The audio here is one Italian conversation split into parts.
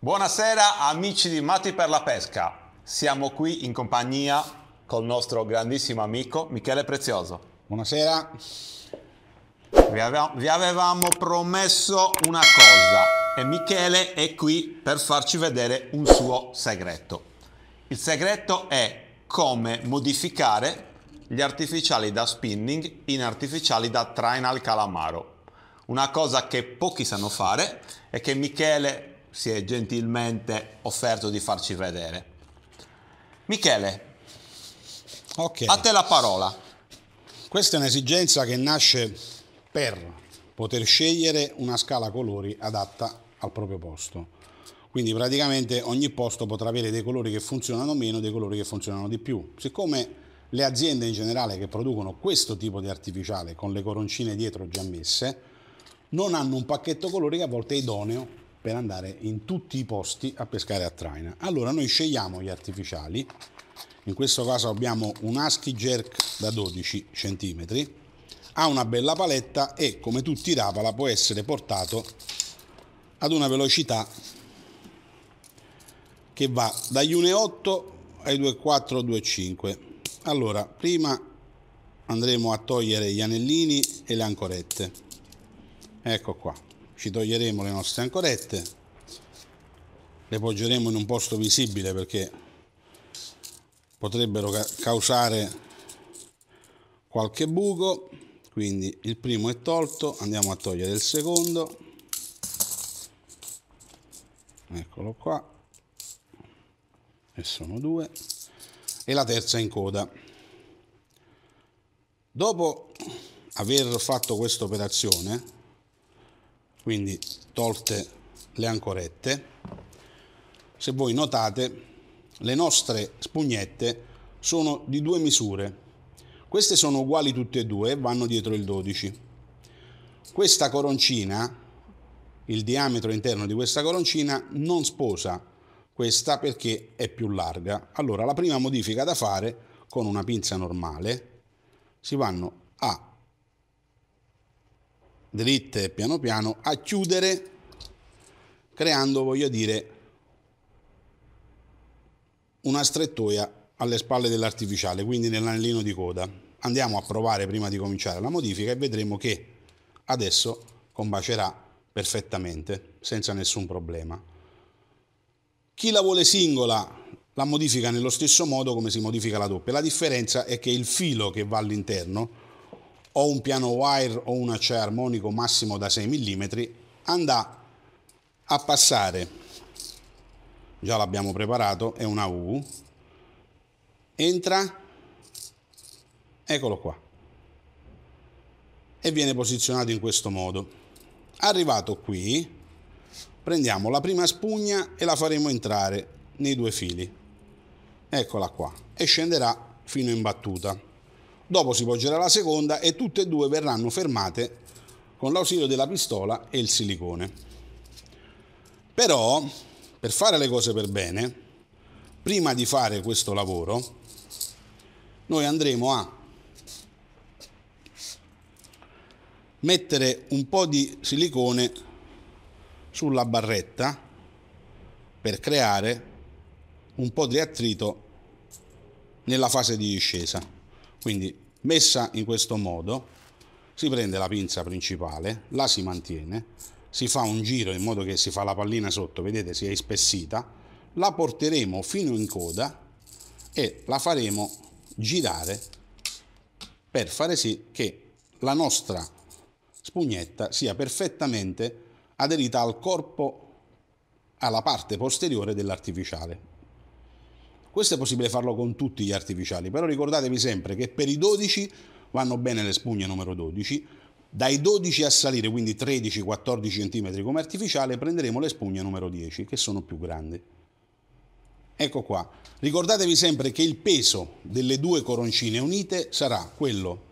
Buonasera amici di Matti per la Pesca, siamo qui in compagnia col nostro grandissimo amico Michele Prezioso. Buonasera. Vi avevamo promesso una cosa e Michele è qui per farci vedere un suo segreto. Il segreto è come modificare gli artificiali da spinning in artificiali da traina al calamaro. Una cosa che pochi sanno fare e che Michele si è gentilmente offerto di farci vedere. Michele, Ok. a te la parola. Questa è un'esigenza che nasce per poter scegliere una scala colori adatta al proprio posto. Quindi praticamente ogni posto potrà avere dei colori che funzionano meno, dei colori che funzionano di più. Siccome le aziende in generale che producono questo tipo di artificiale con le coroncine dietro già messe non hanno un pacchetto colori che a volte è idoneo per andare in tutti i posti a pescare a traina. Allora noi scegliamo gli artificiali, in questo caso abbiamo un Husky Jerk da 12 cm, ha una bella paletta e come tutti i Rapala può essere portato ad una velocità che va dagli 1,8 ai 2,4 2,5. Allora prima andremo a togliere gli anellini e le ancorette. Ecco qua. Ci toglieremo le nostre ancorette, le poggeremo in un posto visibile perché potrebbero causare qualche buco. Quindi il primo è tolto, andiamo a togliere il secondo, eccolo qua, e sono due, e la terza in coda. Dopo aver fatto questa operazione, quindi tolte le ancorette, se voi notate le nostre spugnette sono di due misure. Queste sono uguali tutte e due e vanno dietro il 12. Questa coroncina, il diametro interno di questa coroncina non sposa questa perché è più larga. Allora la prima modifica da fare con una pinza normale, si vanno a dritte e piano piano a chiudere, creando, voglio dire, una strettoia alle spalle dell'artificiale, quindi nell'anellino di coda. Andiamo a provare prima di cominciare la modifica e vedremo che adesso combacerà perfettamente senza nessun problema. Chi la vuole singola la modifica nello stesso modo come si modifica la doppia. La differenza è che il filo che va all'interno, o un piano wire o un acciaio armonico massimo da 6 mm, andrà a passare, già l'abbiamo preparato, è una U, entra, eccolo qua, e viene posizionato in questo modo. Arrivato qui, prendiamo la prima spugna e la faremo entrare nei due fili, eccola qua, e scenderà fino in battuta. Dopo si poggerà la seconda e tutte e due verranno fermate con l'ausilio della pistola e il silicone. Però, per fare le cose per bene, prima di fare questo lavoro, noi andremo a mettere un po' di silicone sulla barretta per creare un po' di attrito nella fase di discesa. Quindi messa in questo modo si prende la pinza principale, la si mantiene, si fa un giro in modo che si fa la pallina sotto, vedete si è ispessita, la porteremo fino in coda e la faremo girare per fare sì che la nostra spugnetta sia perfettamente aderita al corpo, alla parte posteriore dell'artificiale. Questo è possibile farlo con tutti gli artificiali, però ricordatevi sempre che per i 12 vanno bene le spugne numero 12, dai 12 a salire, quindi 13-14 cm come artificiale, prenderemo le spugne numero 10, che sono più grandi. Ecco qua. Ricordatevi sempre che il peso delle due coroncine unite sarà quello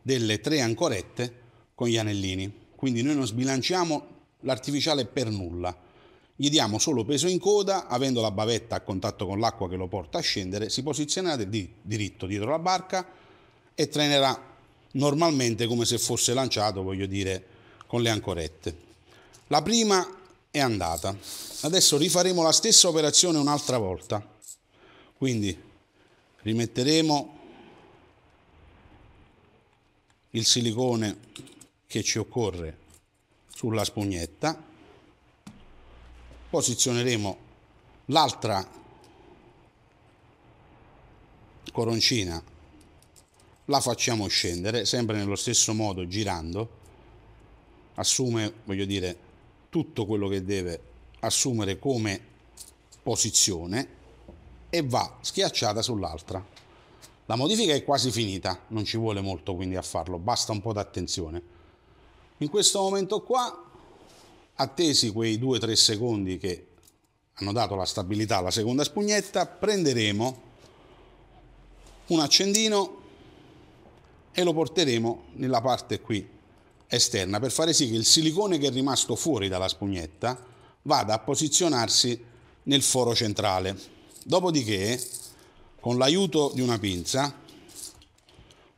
delle 3 ancorette con gli anellini. Quindi noi non sbilanciamo l'artificiale per nulla. Gli diamo solo peso in coda, avendo la bavetta a contatto con l'acqua che lo porta a scendere, si posizionerà diritto dietro la barca e trainerà normalmente come se fosse lanciato, voglio dire, con le ancorette. La prima è andata. Adesso rifaremo la stessa operazione un'altra volta. Quindi rimetteremo il silicone che ci occorre sulla spugnetta, posizioneremo l'altra coroncina, la facciamo scendere sempre nello stesso modo, girando, assume, voglio dire, tutto quello che deve assumere come posizione e va schiacciata sull'altra. La modifica è quasi finita, non ci vuole molto quindi a farlo, basta un po' d'attenzione. In questo momento qua, attesi quei 2-3 secondi che hanno dato la stabilità alla seconda spugnetta, prenderemo un accendino e lo porteremo nella parte qui esterna per fare sì che il silicone che è rimasto fuori dalla spugnetta vada a posizionarsi nel foro centrale. Dopodiché, con l'aiuto di una pinza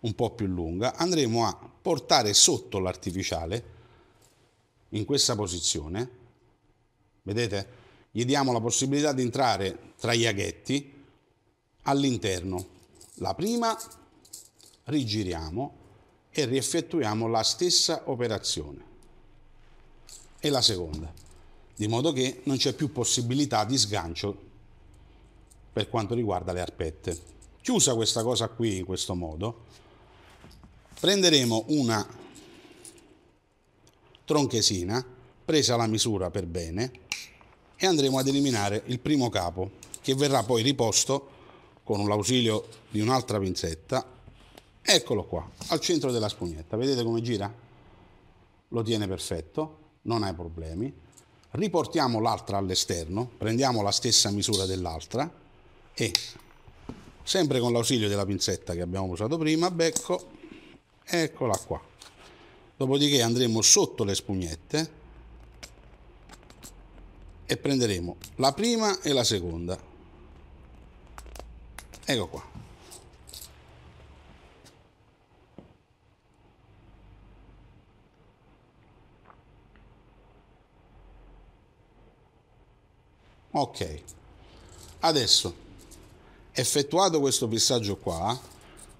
un po' più lunga, andremo a portare sotto l'artificiale in questa posizione. Vedete? Gli diamo la possibilità di entrare tra gli aghetti all'interno. La prima, rigiriamo e rieffettuiamo la stessa operazione. E la seconda, di modo che non c'è più possibilità di sgancio per quanto riguarda le arpette. Chiusa questa cosa qui in questo modo, prenderemo una tronchesina presa la misura per bene e andremo ad eliminare il primo capo, che verrà poi riposto con l'ausilio di un'altra pinzetta. Eccolo qua, al centro della spugnetta. Vedete come gira? Lo tiene perfetto, non hai problemi. Riportiamo l'altra all'esterno, prendiamo la stessa misura dell'altra e, sempre con l'ausilio della pinzetta che abbiamo usato prima, becco, eccola qua. Dopodiché andremo sotto le spugnette e prenderemo la prima e la seconda. Ecco qua. Ok. Adesso, effettuato questo fissaggio qua,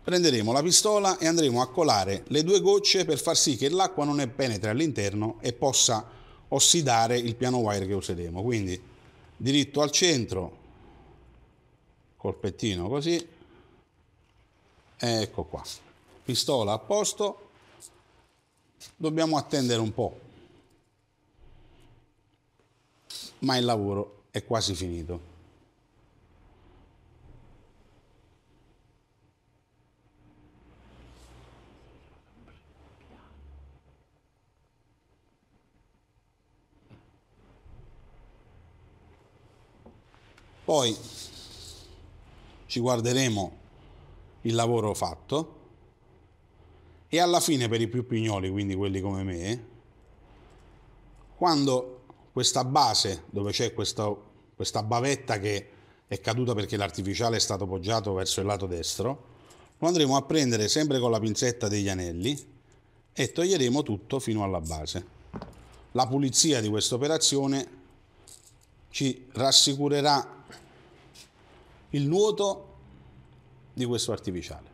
prenderemo la pistola e andremo a colare le due gocce per far sì che l'acqua non ne penetri all'interno e possa ossidare il piano wire che useremo. Quindi diritto al centro, colpettino così, ecco qua, pistola a posto. Dobbiamo attendere un po', ma il lavoro è quasi finito. Poi ci guarderemo il lavoro fatto e alla fine, per i più pignoli, quindi quelli come me, quando questa base, dove c'è questa bavetta che è caduta perché l'artificiale è stato poggiato verso il lato destro, lo andremo a prendere sempre con la pinzetta degli anelli e toglieremo tutto fino alla base. La pulizia di questa operazione ci rassicurerà il nuoto di questo artificiale.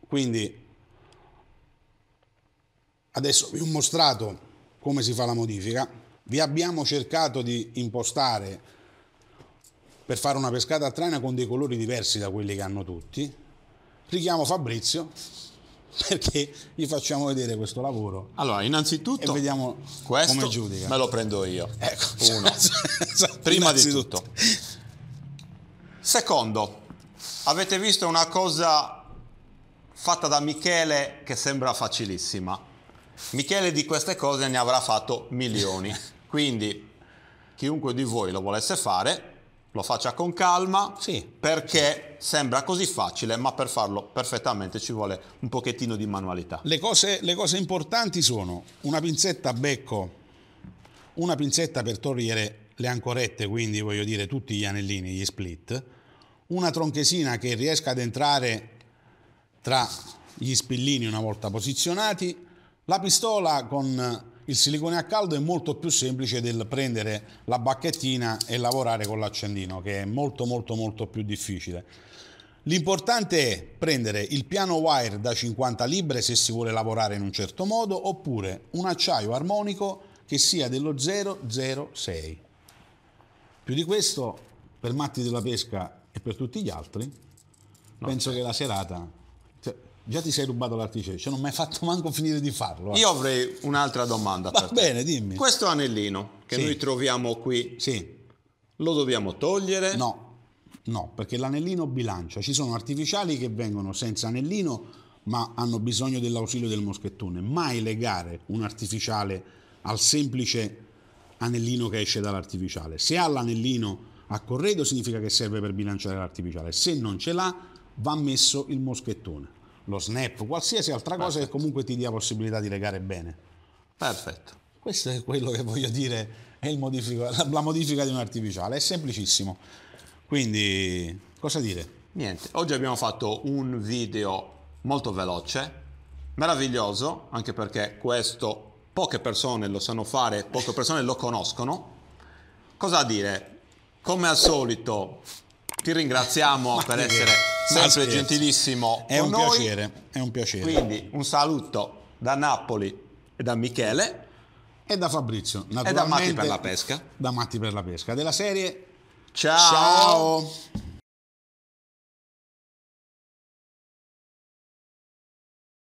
Quindi adesso vi ho mostrato come si fa la modifica, vi abbiamo cercato di impostare per fare una pescata a traina con dei colori diversi da quelli che hanno tutti. Richiamo Fabrizio perché gli facciamo vedere questo lavoro. Allora, innanzitutto, e vediamo questo come giudica. me lo prendo io. Ecco, uno. Prima di tutto. Secondo, avete visto una cosa fatta da Michele che sembra facilissima. Michele di queste cose ne avrà fatto milioni. Quindi, chiunque di voi lo volesse fare, lo faccia con calma, sì, perché sembra così facile, ma per farlo perfettamente ci vuole un pochettino di manualità. Le cose importanti sono una pinzetta a becco, una pinzetta per togliere le ancorette, quindi voglio dire tutti gli anellini, gli split, una tronchesina che riesca ad entrare tra gli spillini una volta posizionati. La pistola con il silicone a caldo è molto più semplice del prendere la bacchettina e lavorare con l'accendino, che è molto più difficile. L'importante è prendere il piano wire da 50 libbre se si vuole lavorare in un certo modo, oppure un acciaio armonico che sia dello 006. Più di questo, per matti della pesca e per tutti gli altri, penso che la serata... Già ti sei rubato l'artificio, cioè non mi hai fatto manco finire di farlo. Io avrei un'altra domanda per te. Va bene, dimmi. Questo anellino che noi troviamo qui, lo dobbiamo togliere? No, perché l'anellino bilancia. Ci sono artificiali che vengono senza anellino, ma hanno bisogno dell'ausilio del moschettone. Mai legare un artificiale al semplice anellino che esce dall'artificiale. Se ha l'anellino a corredo significa che serve per bilanciare l'artificiale. Se non ce l'ha, va messo il moschettone, lo snap, qualsiasi altra cosa che comunque ti dia possibilità di legare bene. Perfetto. Questo è quello che voglio dire, è la modifica di un artificiale, è semplicissimo. Quindi, cosa dire? Niente, oggi abbiamo fatto un video molto veloce, meraviglioso, anche perché questo poche persone lo sanno fare, poche persone lo conoscono. Cosa dire? Come al solito ti ringraziamo per essere sempre gentilissimo con noi. È un piacere. Quindi un saluto da Napoli e da Michele e da Fabrizio, e da Matti per la pesca. Da Matti per la pesca della serie. Ciao.